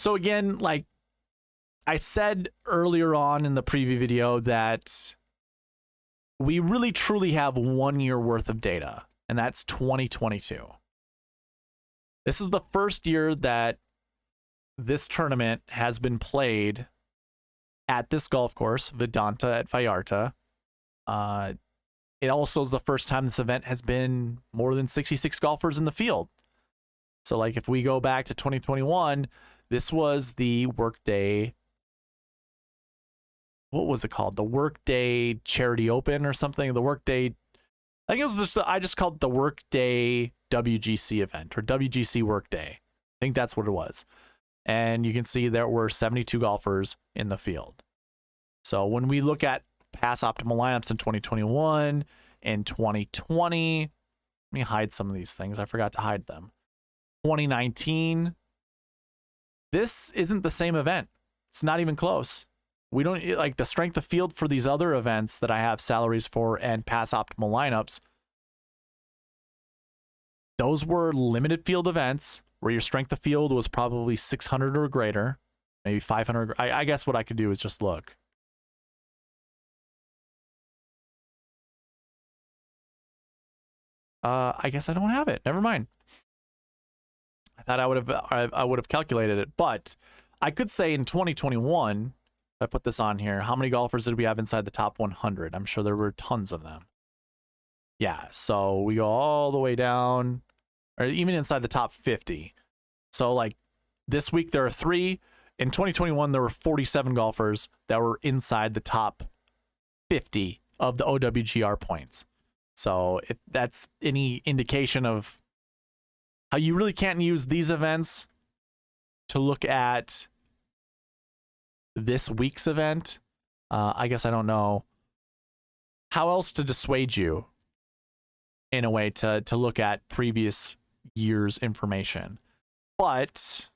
So again, like I said earlier on in the preview video, that we really truly have 1 year worth of data, and that's 2022. This is the first year that this tournament has been played at this golf course, Vidanta at Vallarta. It also is the first time this event has been more than 66 golfers in the field. So like if we go back to 2021, this was the Workday, what was it called? The Workday Charity Open or something. The Workday, I think it was just, I just called it the Workday WGC event, or WGC Workday. I think that's what it was. And you can see there were 72 golfers in the field. So when we look at past optimal lineups in 2021 and 2020, let me hide some of these things. I forgot to hide them. 2019, this isn't the same event. It's not even close. We don't, like, the strength of field for these other events that I have salaries for and past optimal lineups, those were limited field events where your strength of field was probably 600 or greater, maybe 500. I guess what I could do is just look. I guess I don't have it. Never mind. I thought I would have calculated it, but I could say in 2021, if I put this on here, how many golfers did we have inside the top 100? I'm sure there were tons of them. Yeah, so we go all the way down, or even inside the top 50. So like this week there are 3. In 2021 there were 47 golfers that were inside the top 50 of the OWGR points. So if that's any indication of how you really can't use these events to look at this week's event, I guess I don't know how else to dissuade you in a way to look at previous year's information. But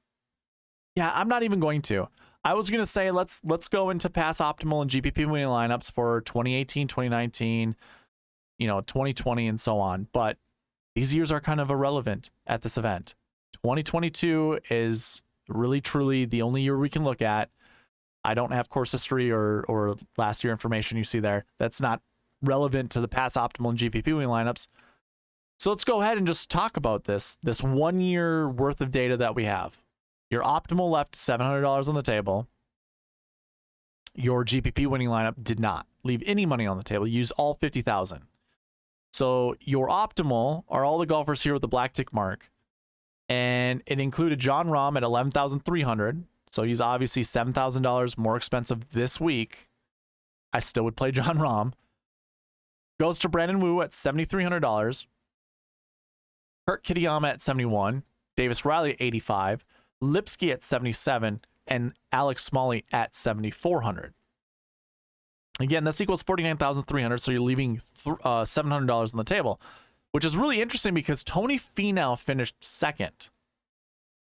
yeah, I'm not even going to. I was going to say let's go into pass optimal and GPP winning lineups for 2018, 2019, 2020 and so on, but these years are kind of irrelevant at this event. 2022 is really truly the only year we can look at. I don't have course history or last year information you see there. That's not relevant to the pass optimal and GPP winning lineups. So let's go ahead and just talk about this 1 year worth of data that we have. Your optimal left $700 on the table. Your GPP winning lineup did not leave any money on the table. You used all 50,000. So your optimal are all the golfers here with the black tick mark, and it included John Rahm at 11,300. So he's obviously $7,000 more expensive this week. I still would play John Rahm. Goes to Brandon Wu at $7,300. Kurt Kitayama at 71. Davis Riley at 85. Lipsky at 77. And Alex Smalley at 7,400. Again, this equals 49,300, so you're leaving $700 on the table, which is really interesting because Tony Finau finished second.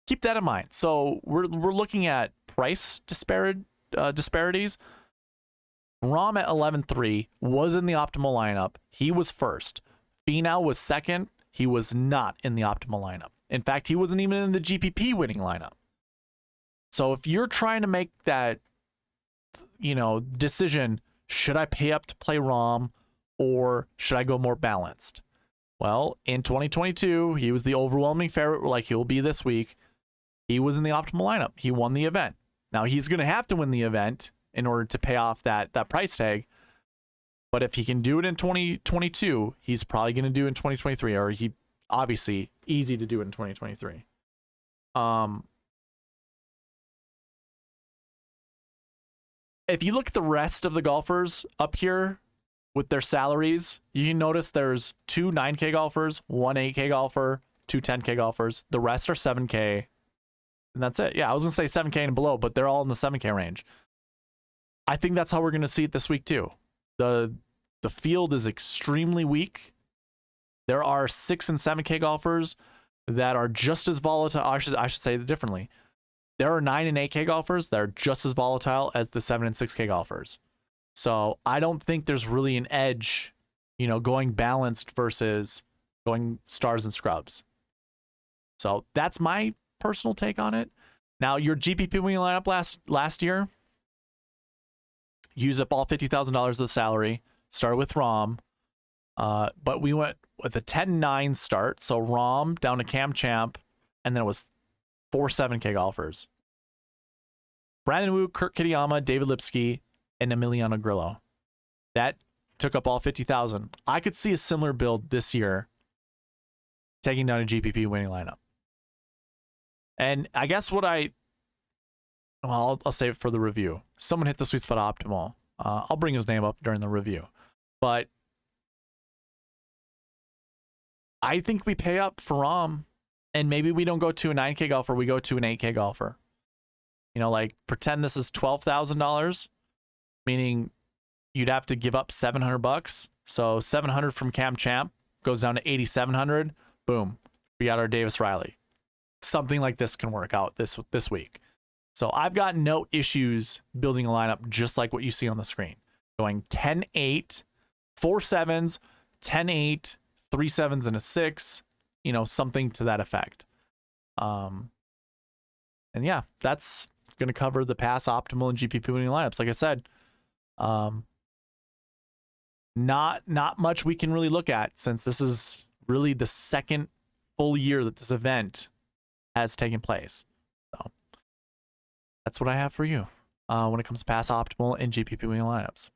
Keep that in mind. So we're looking at price disparities. Rahm at 11.3 was in the optimal lineup. He was first. Finau was second. He was not in the optimal lineup. In fact, he wasn't even in the GPP winning lineup. So if you're trying to make that, decision, should I pay up to play Rahm or should I go more balanced? Well, in 2022, he was the overwhelming favorite, like he'll be this week. He was in the optimal lineup. He won the event. Now he's going to have to win the event in order to pay off that price tag. But if he can do it in 2022, he's probably going to do it in 2023, or he obviously easy to do it in 2023. If you look at the rest of the golfers up here with their salaries, you can notice there's 2 9K golfers, 1 8K golfer, 2 10K golfers. The rest are 7K. And that's it. Yeah, I was going to say 7K and below, but they're all in the 7K range. I think that's how we're going to see it this week too. The field is extremely weak. There are 6 and 7K golfers that are just as volatile. I should say it differently. There are 9 and 8K golfers that are just as volatile as the 7 and 6K golfers. So I don't think there's really an edge, going balanced versus going stars and scrubs. So that's my personal take on it. Now, your GPP winning lineup last year, use up all $50,000 of the salary, started with Rom, but we went with a 10-9 start. So Rom down to Cam Champ, and then it was 4 7K golfers. Brandon Wu, Kurt Kitayama, David Lipsky, and Emiliano Grillo. That took up all 50,000. I could see a similar build this year, taking down a GPP winning lineup. And I guess I'll save it for the review. Someone hit the Sweet Spot Optimal. I'll bring his name up during the review. But I think we pay up for Rom, and maybe we don't go to a 9K golfer, we go to an 8K golfer. You know, like pretend this is $12,000, meaning you'd have to give up $700. So 700 from Cam Champ goes down to 8,700. Boom, we got our Davis Riley. Something like this can work out this week. So I've got no issues building a lineup just like what you see on the screen. Going 10-8, 4 7s, 10-8, 3 7s, and a 6. You know, something to that effect. And yeah, that's going to cover the pass, optimal, and GPP winning lineups. Like I said, not much we can really look at since this is really the second full year that this event has taken place. So that's what I have for you when it comes to pass, optimal, and GPP winning lineups.